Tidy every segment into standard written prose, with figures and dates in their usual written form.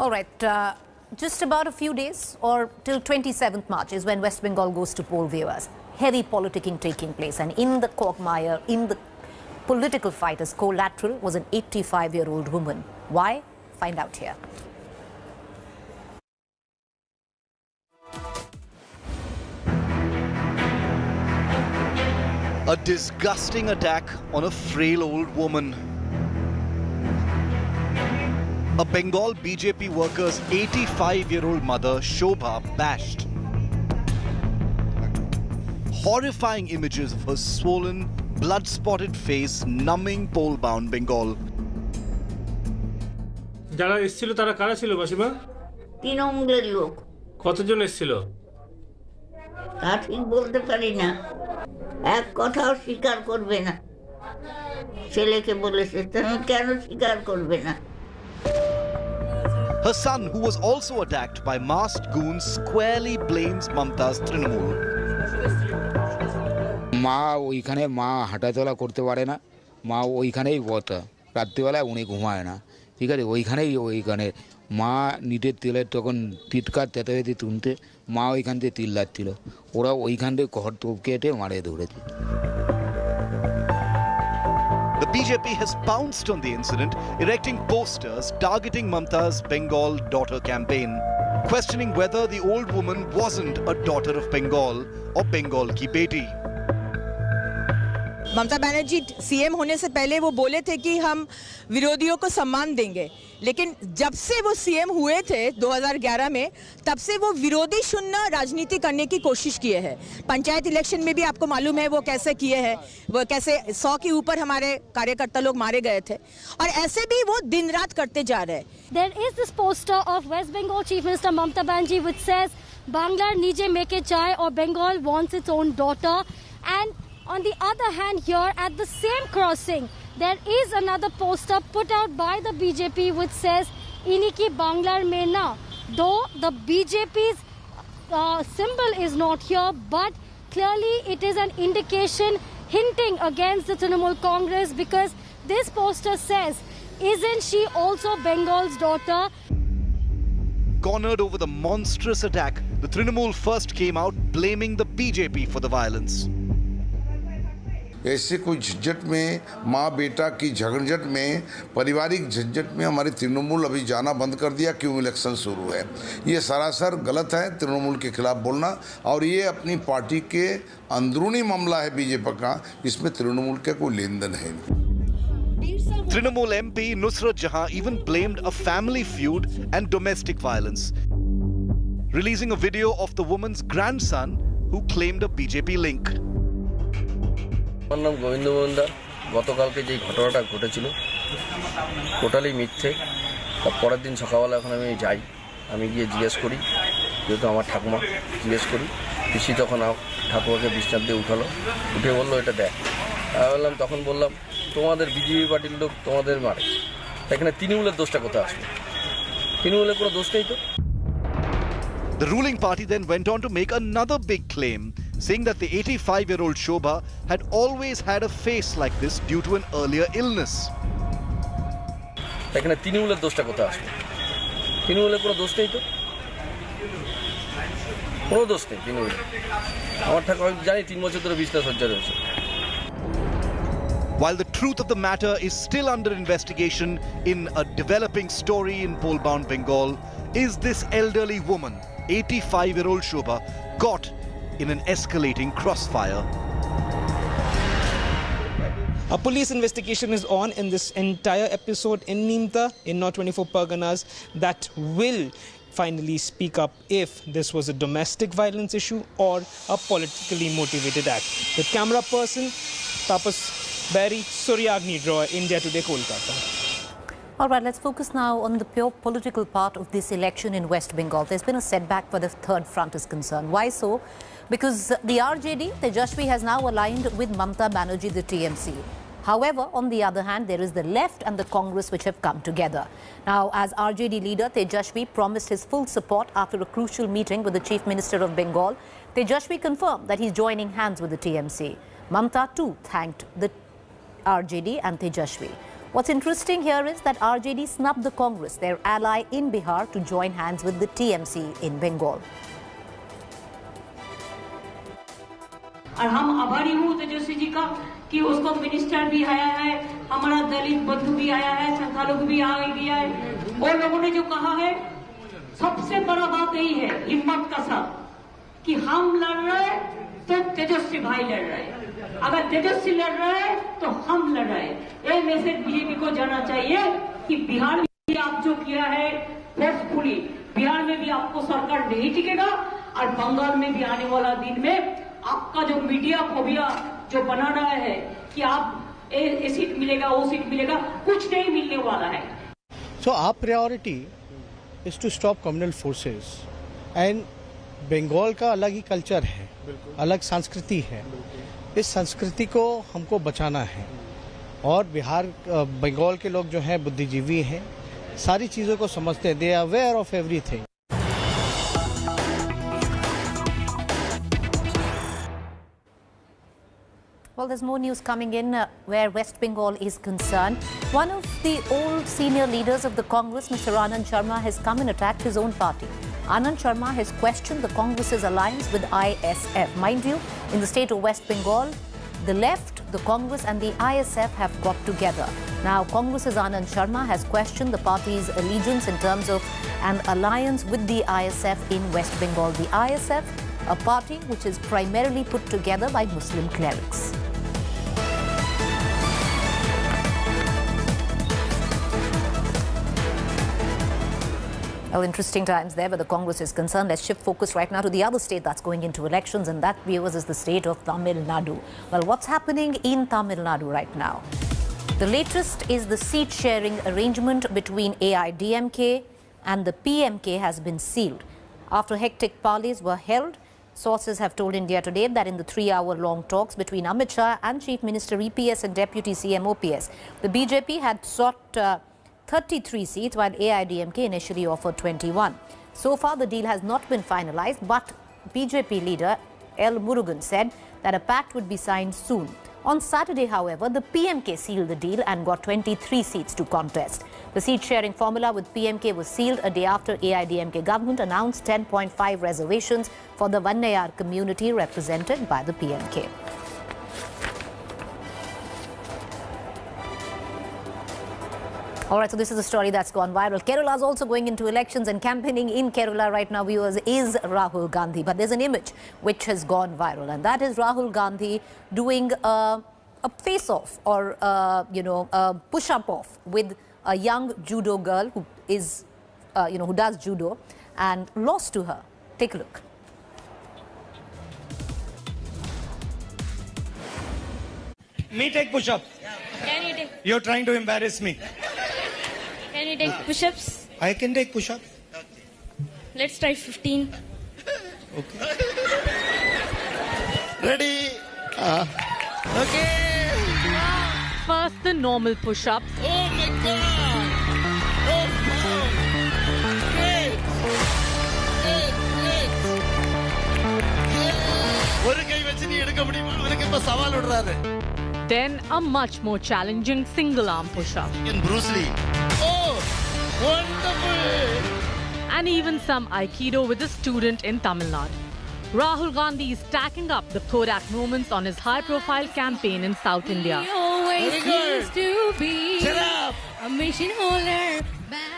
All right. Just about a few days or till 27th March is when West Bengal goes to poll viewers. Heavy politicking taking place, and in the quagmire, in the political fighters, collateral was an 85-year-old woman. Why? Find out here. A disgusting attack on a frail old woman. A Bengal BJP worker's 85-year-old mother, Shobha, bashed. Horrifying images of her swollen, blood-spotted face numbing pole-bound Bengal. যারা এসেছিল তারা কারা ছিল মাসিমা? তৃণমূলের লোক। কতজন এসেছিল? তা ঠিক বলতে পারি না, এক কথাও স্বীকার করবে না। ছেলেকে বলেছে, তুমি কেন স্বীকার করবে না? Her son, who was also attacked by masked goons, squarely blames Mamta's Trinamool. মা ওইখানে মা হাঁটাচলা করতে পারে না, মা ওইখানেই বসা, রাত্রিবেলায় উনি ঘুমায় না, ঠিক আছে, ওইখানে মা নিটের তেলের তখন টিটকার তেতাবেতি তুলতে মা ওইখান থেকে তিল লাগছিল, ওরা ওইখান থেকে ঘর কেটে মারে ধরেছে। The BJP has pounced on the incident, erecting posters targeting Mamta's Bengal Daughter campaign, questioning whether the old woman wasn't a daughter of Bengal or Bengal ki beti. Mamata Banerjee CM होने से पहले वो बोले थे कि हम विरोधियों को सम्मान देंगे, लेकिन जब से वो सीएम हुए थे 2011 में, तब से वो विरोधी शून्य राजनीति करने की कोशिश किए हैं। पंचायत इलेक्शन में भी आपको मालूम है वो कैसे किए हैं, वो कैसे 100 के ऊपर हमारे कार्यकर्ता लोग मारे गए थे, और ऐसे भी वो दिन रात करते जा रहे हैं। There is this poster of West Bengal Chief Minister Mamta Banerjee which says Bangla nije meke chai or Bengal wants its own daughter, and on the other hand, here at the same crossing, there is another poster put out by the BJP which says Iniki Banglar mein na. Though the BJP's symbol is not here, but clearly it is an indication hinting against the Trinamool Congress, because this poster says, isn't she also Bengal's daughter? Cornered over the monstrous attack, the Trinamool first came out blaming the BJP for the violence. ऐसे कोई झंझट में, माँ बेटा की झगड़झट में, पारिवारिक झंझट में हमारी तृणमूल अभी जाना बंद कर दिया क्यों इलेक्शन शुरू है। ये सरासर गलत है तृणमूल के खिलाफ बोलना, और ये अपनी पार्टी के अंदरूनी मामला है बीजेपी का, इसमें तृणमूल का कोई लेन देन है नहीं। Trinamool MP Nusrat Jahan even blamed a family feud and domestic violence, releasing a video of the woman's grandson who claimed a BJP link. আমার নাম গোবিন্দ মজুমদার। গতকালকে যে ঘটনাটা ঘটেছিল টোটালি মিথ্যে। তার পরের দিন সকালবেলা এখন আমি যাই, আমি গিয়ে জিজ্ঞেস করি, যেহেতু আমার ঠাকুমা, জিজ্ঞেস করি, পিসি তখন ঠাকুমাকে বিছনার দিয়ে উঠালো, উঠে বললো এটা দেখ। বললাম, তখন বললাম তোমাদের বিজেপি পার্টির লোক তোমাদের মারে, এখানে তৃণমূলের দোষটা কোথায় আসলো? তৃণমূলের কোনো দোষ নেই তো। The ruling party then went on to make another big claim, saying that the 85-year-old Shobha had always had a face like this due to an earlier illness. এখানে তৃণমূলের দোষটা কোথায় আসলো? তৃণমূলের কোনো দোষ নেই তো, কোনো দোষ নেই তৃণমূলের। আমার ঠাকুর জানি 3 বছর ধরে বিছনা সজ্জা রয়েছে। While the truth of the matter is still under investigation in a developing story in pole-bound Bengal, is this elderly woman, 85-year-old Shobha, caught in an escalating crossfire? A police investigation is on in this entire episode in Neemta, in North 24 Parganas, that will finally speak up if this was a domestic violence issue or a politically motivated act. With camera person Tapas Berry, Suryagni Roy, India Today, Kolkata. All right, let's focus now on the pure political part of this election in West Bengal. There's been a setback where the third front is concerned. Why so? Because the RJD, Tejashwi, has now aligned with Mamta Banerjee, the TMC. However, on the other hand, there is the left and the Congress which have come together. Now, as RJD leader, Tejashwi promised his full support after a crucial meeting with the Chief Minister of Bengal. Tejashwi confirmed that he's joining hands with the TMC. Mamta too thanked the RJD and Tejashwi. What's interesting here is that RJD snubbed the Congress, their ally in Bihar, to join hands with the TMC in Bengal. और हम आभारी हूँ तेजस्वी जी का कि उसको minister भी आया है, हमारा दलित बंधु भी आया है, संख्यालघु भी आ गया है। और लोगों ने जो कहा है, सबसे बड़ा बात यही है, हिम्मत का साथ, कि हम लड़ रहे तो तेजस्वी भाई लड़ रहे, अगर तेजस्वी लड़ रहे तो हम लड़ रहे। ये मैसेज बीजेपी को जाना चाहिए कि बिहार में भी आप जो किया है फोर्सफुली, बिहार में भी आपको सरकार नहीं टिकेगा और बंगाल में भी आने वाला दिन में आपका जो मीडिया फोबिया जो बना रहा है कि आप ये सीट मिलेगा, वो सीट मिलेगा, कुछ नहीं मिलने वाला है। So our priority is to stop communal forces and Bengal का अलग ही कल्चर है, अलग संस्कृति है, इस संस्कृति को हमको बचाना है। और बिहार बंगाल के लोग जो हैं बुद्धिजीवी हैं, सारी चीज़ों को समझते हैं, they are aware of everything. Well, there's more news coming in where West Bengal is concerned. One of the old senior leaders of the Congress, Mr. Anand Sharma, has come and attacked his own party. Anand Sharma has questioned the Congress's alliance with ISF. Mind you, in the state of West Bengal, the left, the Congress and the ISF have got together. Now, Congress's Anand Sharma has questioned the party's allegiance in terms of an alliance with the ISF in West Bengal. The ISF, a party which is primarily put together by Muslim clerics. Well, interesting times there where the Congress is concerned. Let's shift focus right now to the other state that's going into elections, and that, viewers, is the state of Tamil Nadu. Well, what's happening in Tamil Nadu right now? The latest is the seat-sharing arrangement between AIDMK and the PMK has been sealed. After hectic parleys were held, sources have told India Today that in the 3-hour-long talks between Amit Shah and Chief Minister EPS and Deputy CM OPS, the BJP had sought 33 seats, while AIDMK initially offered 21. So far, the deal has not been finalized, but BJP leader L. Murugan said that a pact would be signed soon. On Saturday, however, the PMK sealed the deal and got 23 seats to contest. The seat-sharing formula with PMK was sealed a day after AIDMK government announced 10.5 reservations for the Vannayar community represented by the PMK. All right, so this is a story that's gone viral. Kerala is also going into elections, and campaigning in Kerala right now, viewers, is Rahul Gandhi. But there's an image which has gone viral, and that is Rahul Gandhi doing a face-off or, a push-up off with a young judo girl who is, who does judo and lost to her. Take a look. Me take push-up. Can you take? You're trying to embarrass me. Can you take push-ups? I can take push-up. Let's try 15. Okay. Ready? Okay. First, the normal push-ups. Oh my God! Oh wow! Great! Then a much more challenging single-arm push-up. In Bruce Lee. Oh, wonderful! And even some Aikido with a student in Tamil Nadu. Rahul Gandhi is stacking up the Kodak moments on his high-profile campaign in South India.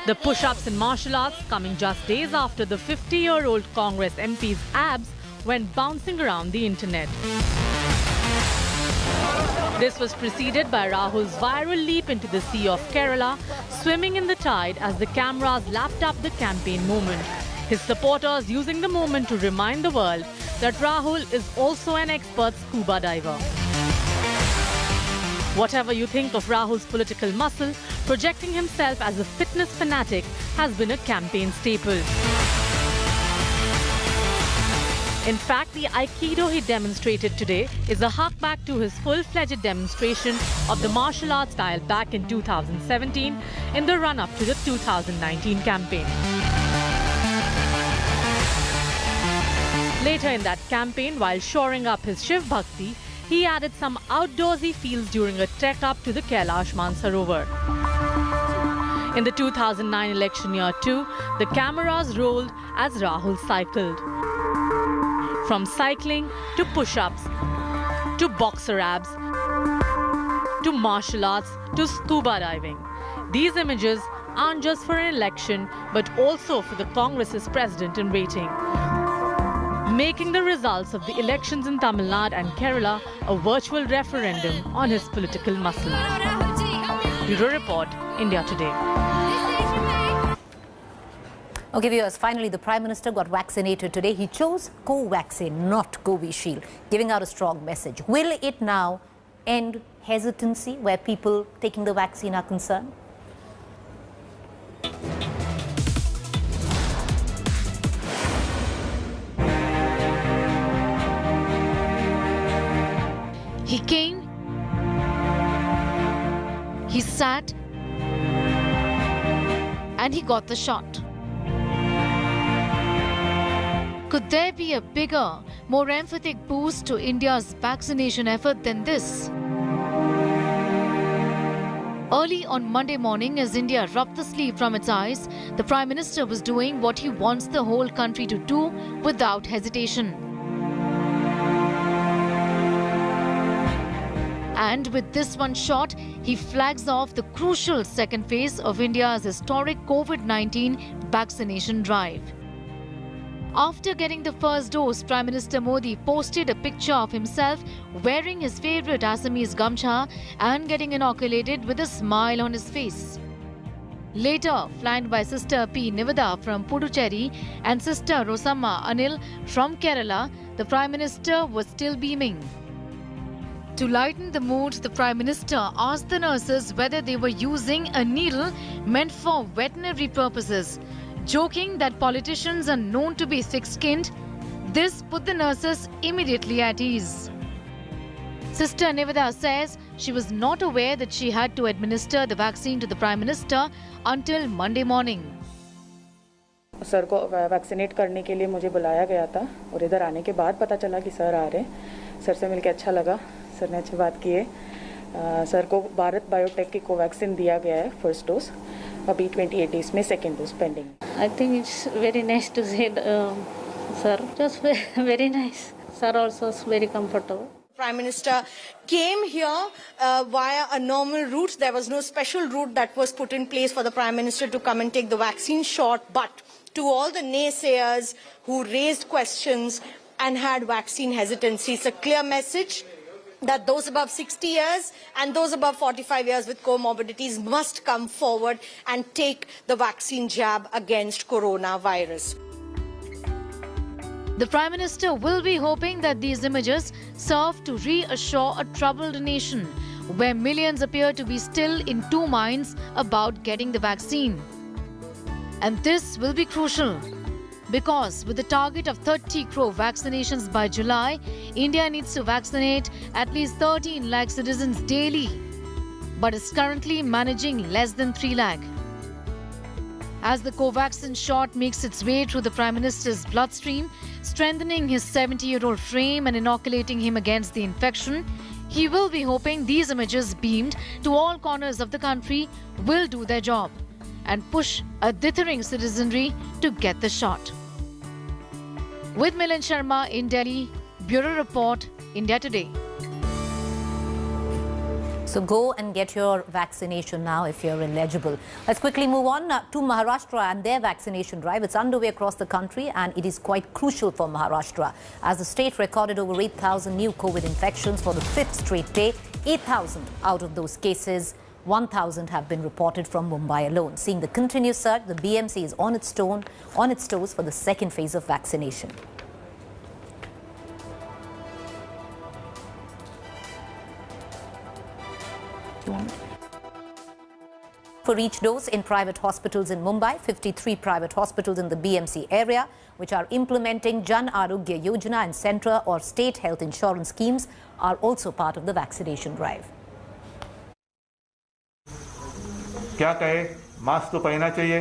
The push-ups and martial arts coming just days after the 50-year-old Congress MP's abs went bouncing around the internet. This was preceded by Rahul's viral leap into the sea of Kerala, swimming in the tide as the cameras lapped up the campaign moment. His supporters using the moment to remind the world that Rahul is also an expert scuba diver. Whatever you think of Rahul's political muscle, projecting himself as a fitness fanatic has been a campaign staple. In fact, the Aikido he demonstrated today is a harkback to his full-fledged demonstration of the martial arts style back in 2017 in the run-up to the 2019 campaign. Later in that campaign, while shoring up his Shiv Bhakti, he added some outdoorsy feels during a trek up to the Kailash Mansarovar. In the 2009 election year too, the cameras rolled as Rahul cycled. From cycling to push-ups, to boxer abs, to martial arts, to scuba diving. These images aren't just for an election, but also for the Congress's president-in-waiting, making the results of the elections in Tamil Nadu and Kerala a virtual referendum on his political muscle. Bureau Report, India Today. Okay, viewers, finally the Prime Minister got vaccinated today. He chose Covaxin, not Covishield, giving out a strong message. Will it now end hesitancy where people taking the vaccine are concerned? He came, he sat, and he got the shot. Could there be a bigger, more emphatic boost to India's vaccination effort than this? Early on Monday morning, as India rubbed the sleep from its eyes, the Prime Minister was doing what he wants the whole country to do without hesitation. And with this one shot, he flags off the crucial second phase of India's historic COVID-19 vaccination drive. After getting the first dose, Prime Minister Modi posted a picture of himself wearing his favourite Assamese gamcha and getting inoculated with a smile on his face. Later, flanked by Sister P. Nivada from Puducherry and Sister Rosamma Anil from Kerala, the Prime Minister was still beaming. To lighten the mood, the Prime Minister asked the nurses whether they were using a needle meant for veterinary purposes. Joking that politicians are known to be thick-skinned, this put the nurses immediately at ease. Sister Nivada says she was not aware that she had to administer the vaccine to the Prime Minister until Monday morning. Sir को vaccinate करने के लिए मुझे बुलाया गया था और इधर आने के बाद पता चला कि सर आ रहे हैं। सर से मिलकर अच्छा लगा, सर ने अच्छी बात की है। सर को भारत बायोटेक की कोवैक्सीन दिया गया है फर्स्ट डोज, अभी 28 डेज में second dose pending. I think it's very nice to see sir, just very nice. Sir also is very comfortable. Prime Minister came here via a normal route. There was no special route that was put in place for the Prime Minister to come and take the vaccine shot. But to all the naysayers who raised questions and had vaccine hesitancy, it's a clear message that those above 60 years and those above 45 years with comorbidities must come forward and take the vaccine jab against coronavirus. The Prime Minister will be hoping that these images serve to reassure a troubled nation where millions appear to be still in two minds about getting the vaccine. And this will be crucial because with a target of 30 crore vaccinations by July, India needs to vaccinate at least 13 lakh citizens daily, but is currently managing less than 3 lakh. As the Covaxin shot makes its way through the Prime Minister's bloodstream, strengthening his 70-year-old frame and inoculating him against the infection, he will be hoping these images beamed to all corners of the country will do their job and push a dithering citizenry to get the shot. With Milind Sharma in Delhi, Bureau Report, India Today. So go and get your vaccination now if you're eligible. Let's quickly move on to Maharashtra and their vaccination drive. It's underway across the country and it is quite crucial for Maharashtra as the state recorded over 8,000 new COVID infections for the 5th straight day. 8,000 out of those cases, 1,000 have been reported from Mumbai alone. Seeing the continuous surge, the BMC is on its toes for the second phase of vaccination. For each dose in private hospitals in Mumbai, 53 private hospitals in the BMC area, which are implementing Jan Arogya Yojana and Central or state health insurance schemes, are also part of the vaccination drive. क्या कहे, mask तो पहनना चाहिए।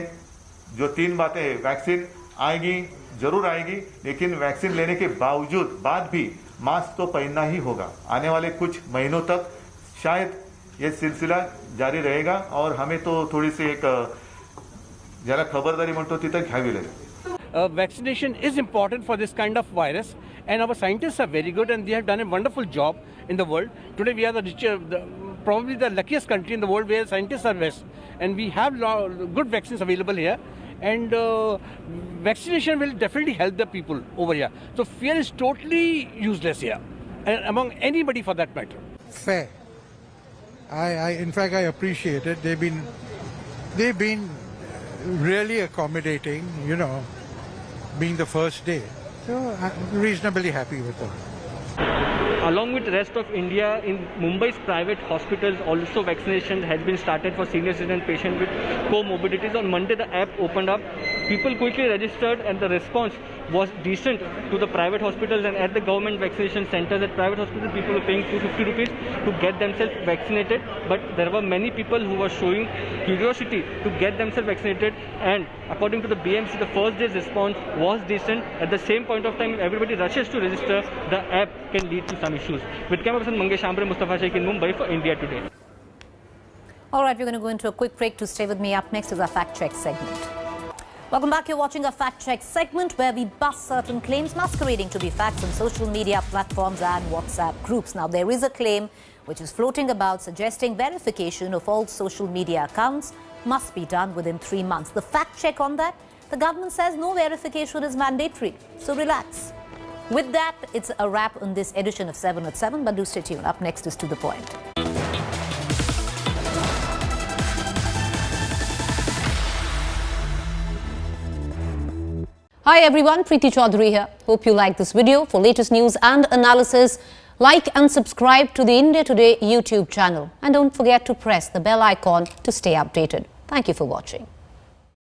जो 3 बातें, vaccine आएगी, जरूर आएगी, लेकिन वैक्सीन लेने के बाद भी मास्क तो पहनना ही होगा। आने वाले कुछ महीनों तक शायद ये सिलसिला जारी रहेगा और हमें तो थोड़ी सी एक जरा खबरदारी म्हणतो तिथं घ्यावी लागेल। Vaccination is important for this kind of virus, and our scientists are very good and they have done a wonderful job in the world. Today we are probably the luckiest country in the world where scientists are best, and we have good vaccines available here, and vaccination will definitely help the people over here. So fear is totally useless here, and among anybody for that matter. Fair. In fact, I appreciate it. They've been really accommodating, you know, being the first day. So I'm reasonably happy with them. Along with the rest of India, in Mumbai's private hospitals, also vaccination has been started for senior citizen patients with comorbidities. On Monday, the app opened up. People quickly registered, and the response was decent to the private hospitals. And at the government vaccination centers at private hospitals, people were paying 250 rupees to get themselves vaccinated. But there were many people who were showing curiosity to get themselves vaccinated. And according to the BMC, the first day's response was decent. At the same point of time, everybody rushes to register. The app can lead to some issues. With camera person Mangesh Ambre, Mustafa Sheikh in Mumbai for India Today. All right, we're going to go into a quick break. To stay with me, up next is our fact check segment. Welcome back. You're watching a fact check segment where we bust certain claims masquerading to be facts on social media platforms and WhatsApp groups. Now, there is a claim which is floating about suggesting verification of all social media accounts must be done within 3 months. The fact check on that, the government says no verification is mandatory. So relax. With that, it's a wrap on this edition of 7 at 7, but do stay tuned. Up next is To The Point. Hi everyone, Preeti Chaudhary here. Hope you like this video. For latest news and analysis, like and subscribe to the India Today YouTube channel. And don't forget to press the bell icon to stay updated. Thank you for watching.